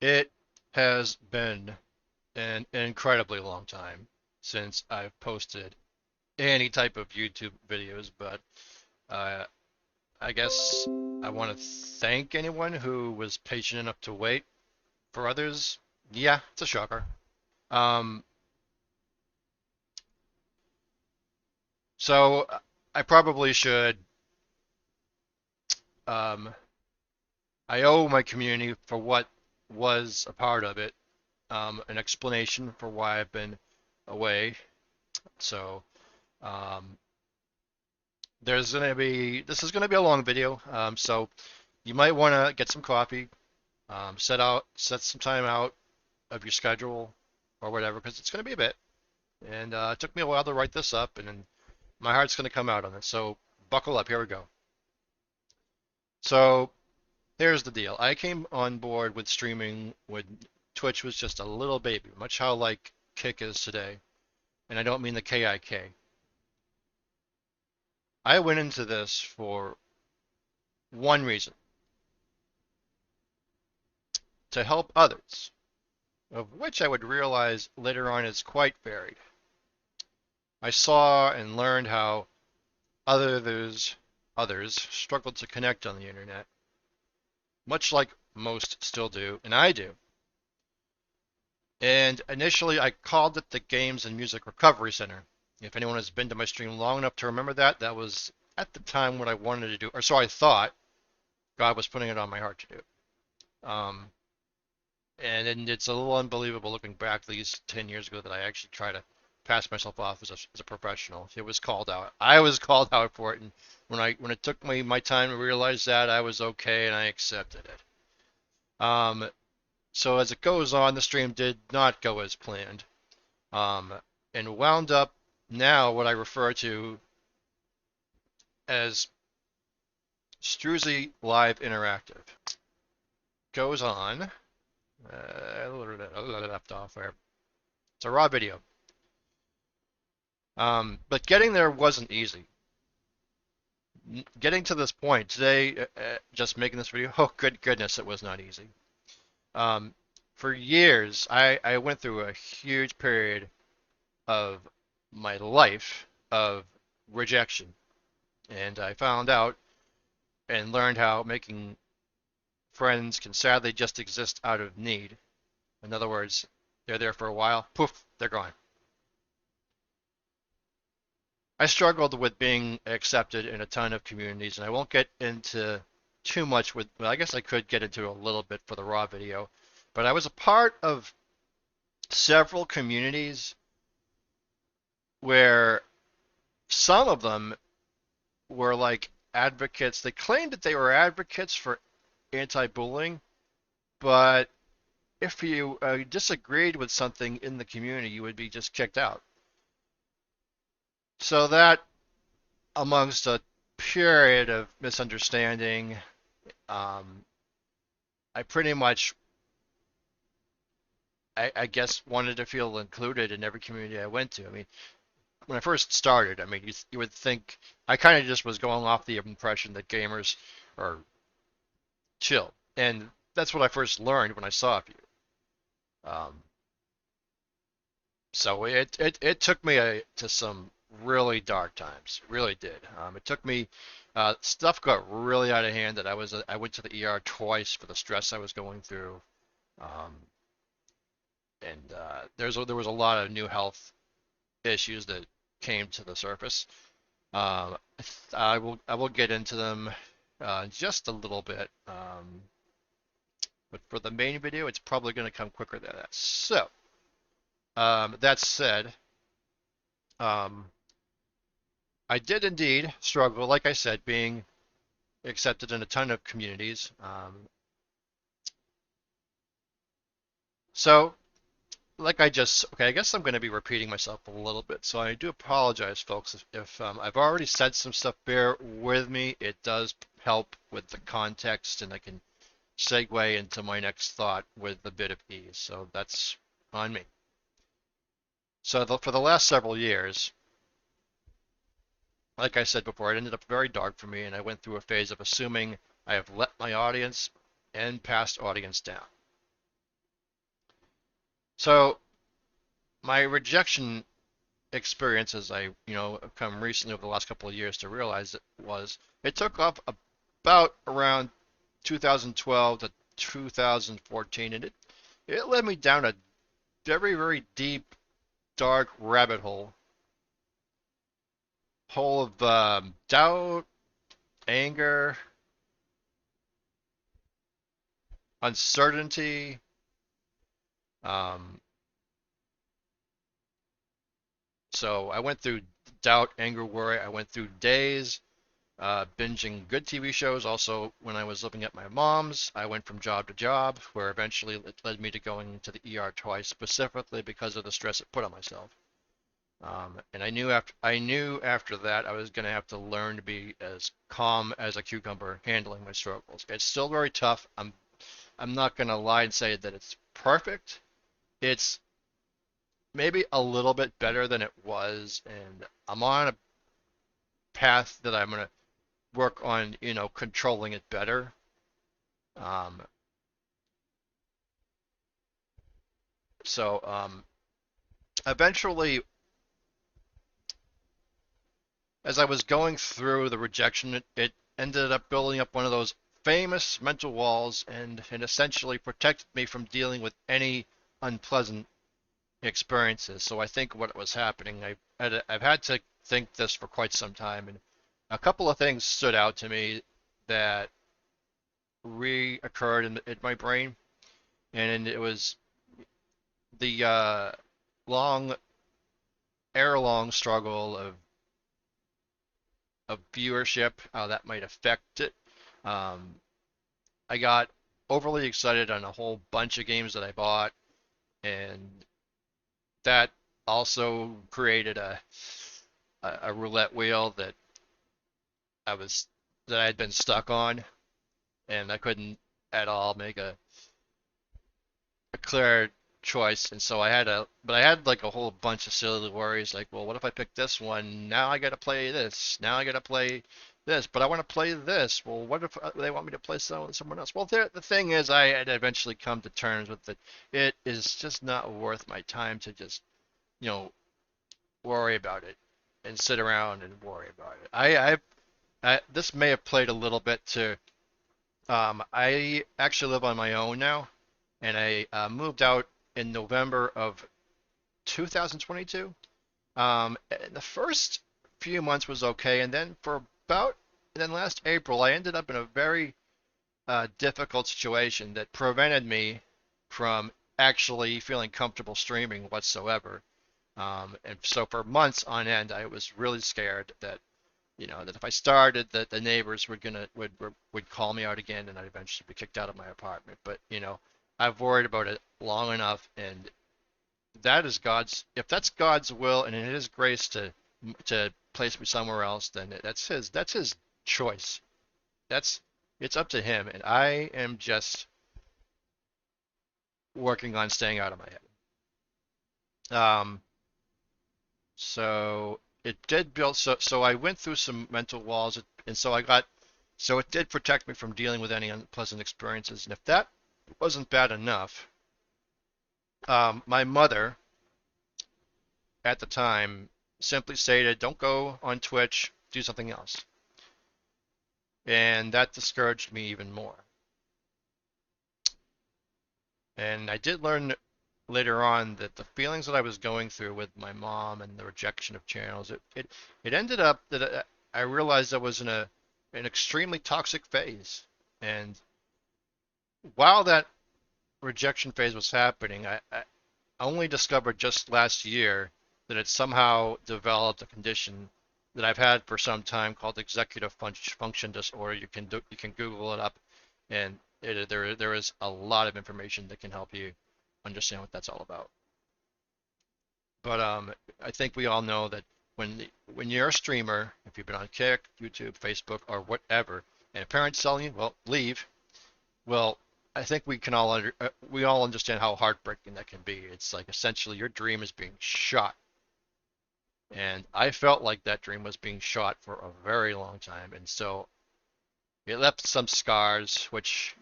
It has been an incredibly long time since I've posted any type of YouTube videos, but uh, I guess I want to thank anyone who was patient enough to wait. For others, yeah, it's a shocker. Um, so I probably should. Um, I owe my community for what was a part of it, an explanation for why I've been away. So um, this is gonna be a long video, so you might want to get some coffee, set some time out of your schedule or whatever, because it's gonna be a bit. And it took me a while to write this up, and my heart's gonna come out on it. So buckle up. Here we go. So here's the deal. I came on board with streaming when Twitch was just a little baby, much how like Kick is today. And I don't mean the KIK. I went into this for one reason, to help others, of which I would realize later on is quite varied. I saw and learned how others struggled to connect on the internet, much like most still do, and I do. And initially, I called it the Games and Music Recovery Center. If anyone has been to my stream long enough to remember that, that was at the time what I wanted to do, or so I thought God was putting it on my heart to do. And it's a little unbelievable looking back these 10 years ago that I actually tried to pass myself off as a professional. It was called out. I was called out for it, and when it took me my time to realize that, I was okay and I accepted it. So as it goes on, the stream did not go as planned, um, and wound up now what I refer to as Struzy Live Interactive. Goes on. Left off there. It's a raw video. But getting there wasn't easy. Getting to this point today, just making this video, oh good goodness, it was not easy. Um, for years, I went through a huge period of my life of rejection, and I found out and learned how making friends can sadly just exist out of need. In other words, they're there for a while, poof, they're gone. I struggled with being accepted in a ton of communities, and I won't get into too much with, well, I guess I could get into a little bit for the raw video, but I was a part of several communities where some of them were like advocates. They claimed that they were advocates for anti-bullying, but if you disagreed with something in the community, you would be just kicked out. So that, amongst a period of misunderstanding, um, I pretty much, I guess, wanted to feel included in every community I went to. I mean, when I first started, I mean, you would think I kind of just was going off the impression that gamers are chill, and that's what I first learned when I saw a few. Um, so it took me to some really dark times, it really did. It took me stuff got really out of hand that I went to the ER twice for the stress I was going through. Um, and there was a lot of new health issues that came to the surface. Um, I will get into them just a little bit, but for the main video, it's probably going to come quicker than that. So that said, um, I did indeed struggle, like I said, being accepted in a ton of communities. So like I just, okay, I guess I'm going to be repeating myself a little bit, so I do apologize, folks, if I've already said some stuff. Bear with me. It does help with the context, and I can segue into my next thought with a bit of ease, so that's on me. So for the last several years, like I said before, it ended up very dark for me, and I went through a phase of assuming I have let my audience and past audience down. So my rejection experience, as I, have come recently over the last couple of years to realize it was, it took off about around 2012 to 2014, and it led me down a very, very deep, dark rabbit hole of doubt, anger, uncertainty. Um, so I went through doubt, anger, worry. I went through days binging good TV shows. Also, when I was living at my mom's, I went from job to job, where eventually it led me to going to the ER twice, specifically because of the stress it put on myself. And I knew after that I was going to have to learn to be as calm as a cucumber handling my struggles. It's still very tough. I'm not going to lie and say that it's perfect. It's maybe a little bit better than it was, and I'm on a path that I'm going to work on, controlling it better. Um, so eventually, as I was going through the rejection, it ended up building up one of those famous mental walls, and it essentially protected me from dealing with any unpleasant experiences. So I think what was happening, I've had to think this for quite some time, and a couple of things stood out to me that reoccurred in my brain, and it was the long, long struggle of viewership, how that might affect it. Um, I got overly excited on a whole bunch of games that I bought, and that also created a roulette wheel I was that I had been stuck on, and I couldn't at all make a clear choice. And so I had like a whole bunch of silly worries, like, well, what if I pick this one? Now I gotta play this. Now I gotta play this, but I want to play this. Well, what if they want me to play someone else? Well, the thing is, I had eventually come to terms with that. It is just not worth my time to just, you know, worry about it and sit around and worry about it. This may have played a little bit to, I actually live on my own now, and I moved out in November of 2022. The first few months was okay, and then and then last April, I ended up in a very difficult situation that prevented me from actually feeling comfortable streaming whatsoever. And so for months on end, I was really scared that, that if I started, that the neighbors would call me out again, and I'd eventually be kicked out of my apartment. But I've worried about it long enough, and that is God's. If that's God's will and in His grace to place me somewhere else, then that's His choice. That's It's up to Him, and I am just working on staying out of my head. So it did build. So I went through some mental walls, and so it did protect me from dealing with any unpleasant experiences. And if that wasn't bad enough, my mother at the time simply stated, "Don't go on Twitch, do something else." And that discouraged me even more. And I did learn later on that the feelings that I was going through with my mom and the rejection of channels, it ended up that I realized I was in an extremely toxic phase. And while that rejection phase was happening, I only discovered just last year that it somehow developed a condition that I've had for some time called executive function disorder. You can Google it up, and there is a lot of information that can help you understand what that's all about. But I think we all know that when you're a streamer, if you've been on Kick, YouTube, Facebook, or whatever, and a parent's telling you, well, leave. Well, I think we all understand how heartbreaking that can be. It's like essentially your dream is being shot, and I felt like that dream was being shot for a very long time, and so it left some scars, which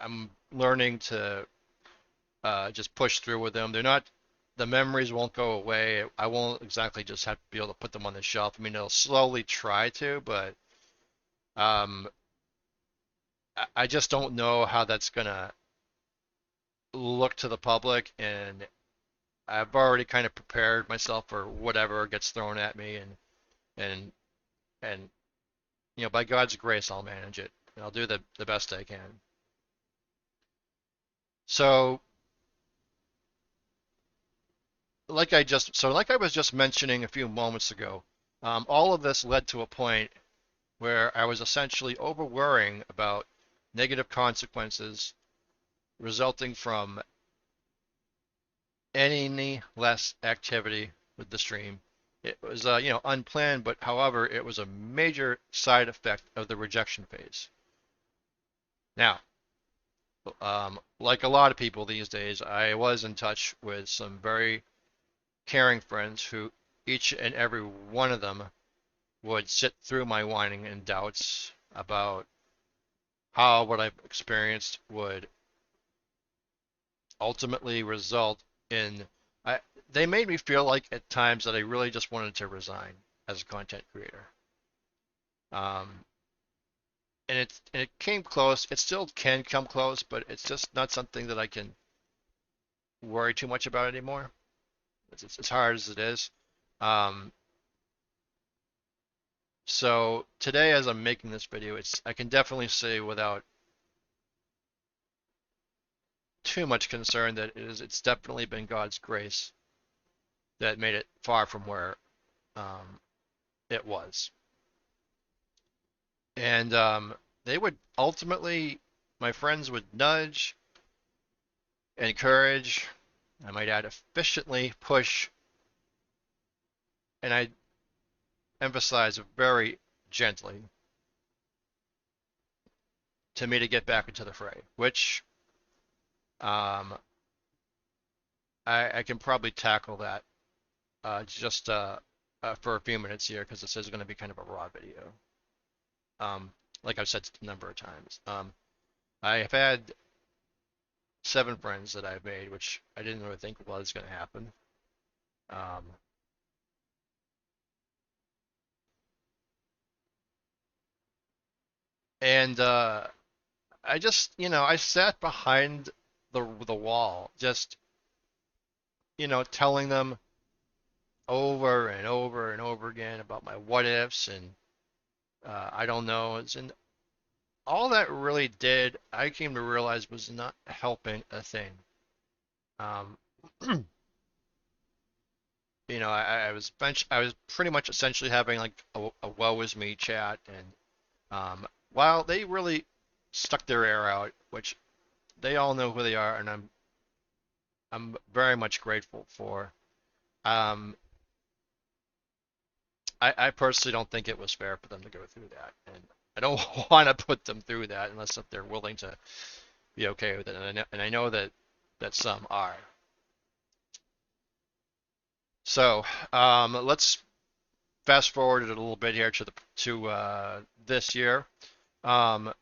I'm learning to just push through with them. They're not, the memories won't go away. I won't exactly just have to be able to put them on the shelf. I mean, they'll slowly try to, but um, I just don't know how that's gonna look to the public, and I've already kind of prepared myself for whatever gets thrown at me, and and by God's grace, I'll manage it, and I'll do the best I can. So, like I was just mentioning a few moments ago, all of this led to a point where I was essentially over worrying about negative consequences resulting from any less activity with the stream. It was, unplanned, but however, it was a major side effect of the rejection phase. Now, like a lot of people these days, I was in touch with some very caring friends who each and every one of them would sit through my whining and doubts about how what I've experienced would ultimately result in. I, they made me feel like at times that I really just wanted to resign as a content creator. Um, and it came close. It still can come close, but it's just not something that I can worry too much about anymore. It's as hard as it is. Um, so today, as I'm making this video, I can definitely say without too much concern that it's definitely been God's grace that made it far from where um, it was. And they would ultimately, my friends would nudge, encourage, I might add, efficiently push, and I emphasize very gently to me to get back into the fray, which um, I can probably tackle that just for a few minutes here because this is going to be kind of a raw video. Like I've said a number of times. I have had 7 friends that I've made, which I didn't really think was going to happen. Um, and I just, I sat behind the wall, just, telling them over and over and over again about my what ifs and I don't know. And all that really did, I came to realize, was not helping a thing. Um, I was pretty much essentially having like a woe is me chat, and while they really stuck their air out, which they all know who they are, and I'm very much grateful for. Um, I personally don't think it was fair for them to go through that, and I don't want to put them through that unless if they're willing to be okay with it, and I know that some are. So let's fast forward it a little bit here to this year. Um,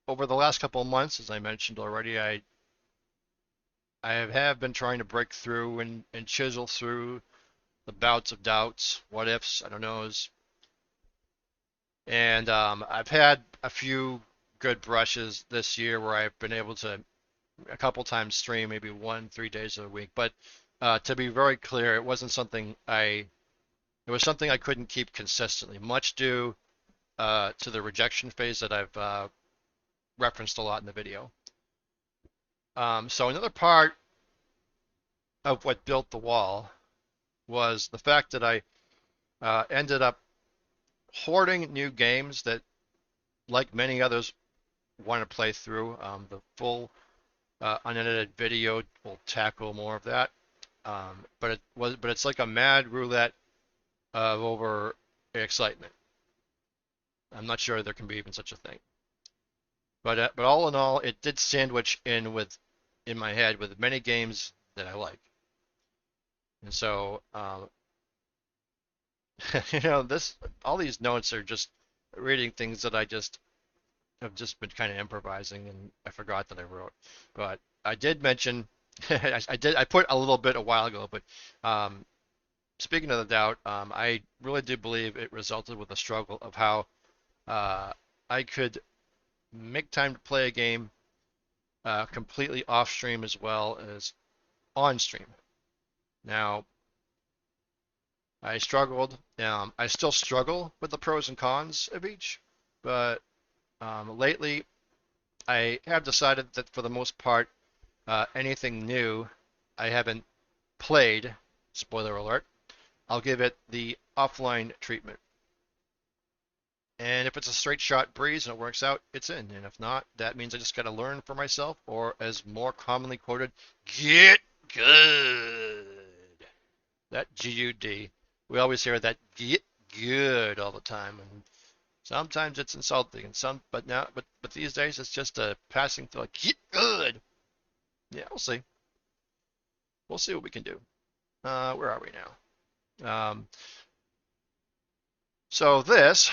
Over the last couple of months, as I mentioned already, I have been trying to break through and chisel through the bouts of doubts, what ifs, I don't knows, and I've had a few good brushes this year where I've been able to a couple times stream, maybe 3 days a week. But to be very clear, it wasn't something it was something I couldn't keep consistently, much due to the rejection phase that I've referenced a lot in the video. So another part of what built the wall was the fact that I ended up hoarding new games that, like many others, want to play through. The full unedited video will tackle more of that. But it's like a mad roulette of over excitement. I'm not sure there can be even such a thing. But all in all, it did sandwich in my head with many games that I like. And so, this all these notes are just reading things that I just have just been kind of improvising, and I forgot that I wrote. But I did mention I put a little bit a while ago, but um, speaking of the doubt, I really do believe it resulted with a struggle of how uh, I could make time to play a game completely off stream as well as on stream. Now, I struggled. I still struggle with the pros and cons of each, but lately I have decided that for the most part, anything new I haven't played, spoiler alert, I'll give it the offline treatment. And if it's a straight shot breeze and it works out, it's in. And if not, that means I just got to learn for myself, or as more commonly quoted, get good. That GUD. We always hear that get good all the time, and sometimes it's insulting, and but these days it's just a passing thought. Like, get good. Yeah, we'll see. We'll see what we can do. Where are we now? So this,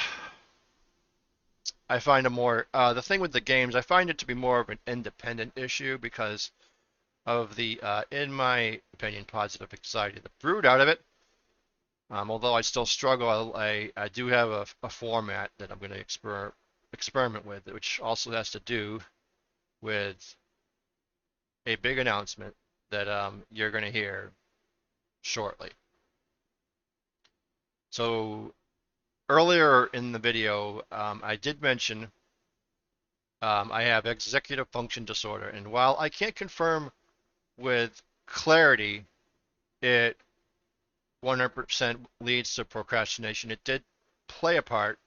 I find the thing with the games, I find it to be more of an independent issue because of the, in my opinion, positive anxiety that brewed out of it. Although I still struggle, I do have a format that I'm going to experiment with, which also has to do with a big announcement that you're going to hear shortly. So earlier in the video, I did mention I have executive function disorder, and while I can't confirm with clarity it 100% leads to procrastination, it did play a part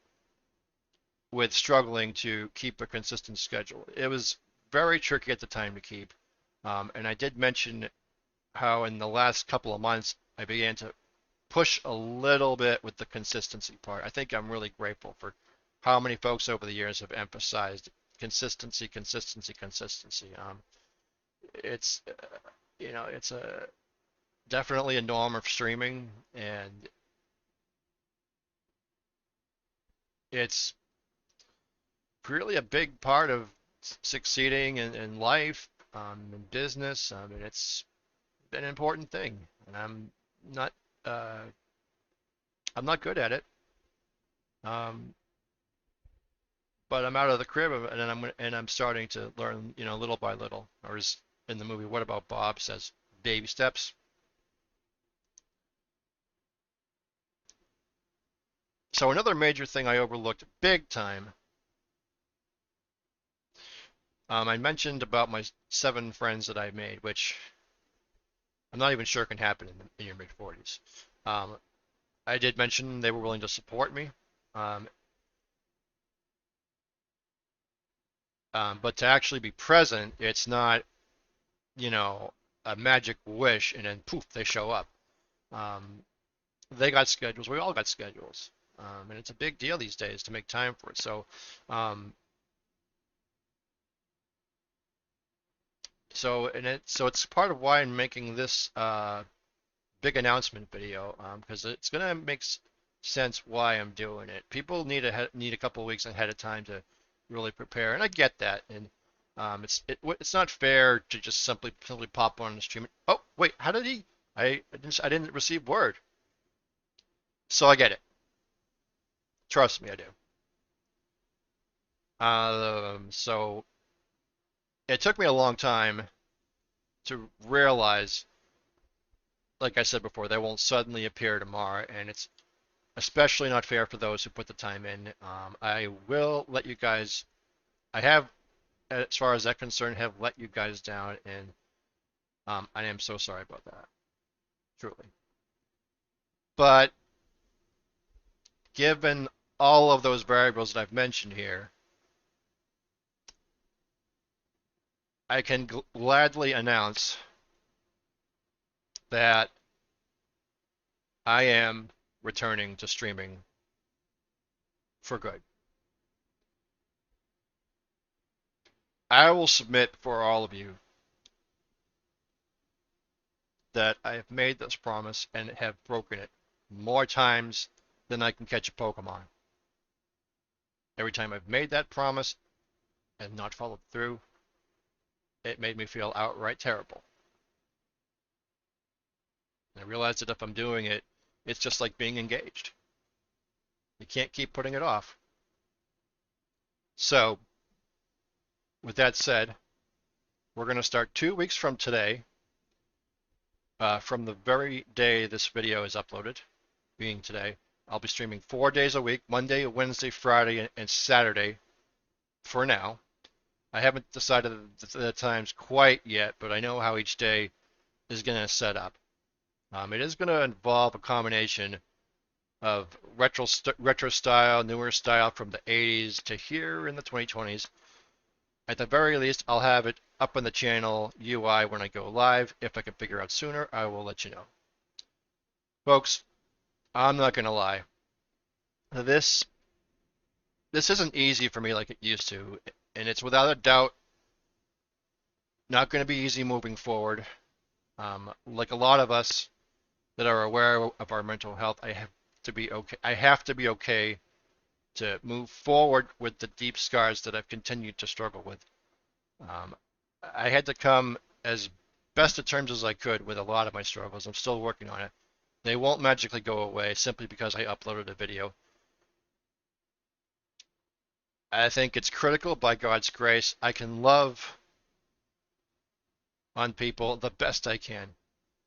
with struggling to keep a consistent schedule. It was very tricky at the time to keep. And I did mention how in the last couple of months I began to push a little bit with the consistency part. I think I'm really grateful for how many folks over the years have emphasized consistency, consistency, consistency. It's it's a definitely a norm of streaming, and it's really a big part of succeeding in life, in business. I mean, it's an important thing, and not uh, I'm not good at it. Um, but I'm out of the crib, and I'm starting to learn, little by little. Or as in the movie What About Bob says, baby steps. So another major thing I overlooked big time. I mentioned about my 7 friends that I made, which I'm not even sure can happen in your mid 40s. Um, I did mention they were willing to support me, um, but to actually be present, it's not, you know, a magic wish and then poof, they show up. Um, they got schedules. We all got schedules, and it's a big deal these days to make time for it. Um, so it's part of why I'm making this big announcement video, because it's gonna make sense why I'm doing it. People need a couple of weeks ahead of time to really prepare, and I get that. And it's not fair to just simply pop on the stream. Oh wait, how did he? I didn't receive word, so I get it. Trust me, I do. So it took me a long time to realize, like I said before, they won't suddenly appear tomorrow, and it's especially not fair for those who put the time in. I will let you guys. I have, as far as that concerned, have let you guys down, and I am so sorry about that, truly. But given all of those variables that I've mentioned here, I can gladly announce that I am returning to streaming for good. I will submit for all of you that I have made this promise and have broken it more times than I can catch a Pokemon. Every time I've made that promise and not followed through, it made me feel outright terrible. I realized that if I'm doing it, it's just like being engaged. You can't keep putting it off. So, with that said, we're going to start 2 weeks from today, from the very day this video is uploaded, being today. I'll be streaming 4 days a week, Monday, Wednesday, Friday, and Saturday for now. I haven't decided the times quite yet, but I know how each day is going to set up. It is going to involve a combination of retro style, newer style from the 80s to here in the 2020s. At the very least, I'll have it up on the channel UI when I go live. If I can figure out sooner, I will let you know. Folks, I'm not going to lie. This isn't easy for me like it used to, and it's without a doubt not going to be easy moving forward. Like a lot of us that are aware of our mental health, I have to be okay. I have to be okay to move forward with the deep scars that I've continued to struggle with. Um, I had to come as best of terms as I could with a lot of my struggles. I'm still working on it. They won't magically go away simply because I uploaded a video. I think it's critical by God's grace. I can love on people the best I can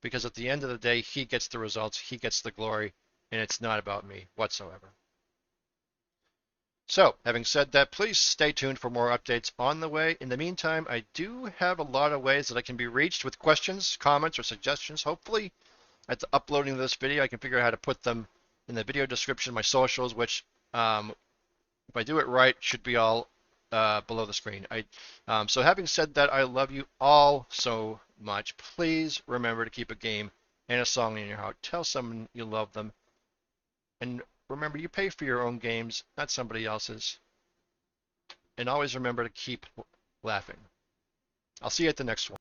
because at the end of the day, He gets the results, He gets the glory, and it's not about me whatsoever. So, having said that, please stay tuned for more updates on the way. In the meantime, I do have a lot of ways that I can be reached with questions, comments, or suggestions. Hopefully, at the uploading of this video, I can figure out how to put them in the video description, my socials, which, if I do it right, should be all below the screen. So having said that, I love you all so much. Please remember to keep a game and a song in your heart. Tell someone you love them. And remember, you pay for your own games, not somebody else's. And always remember to keep laughing. I'll see you at the next one.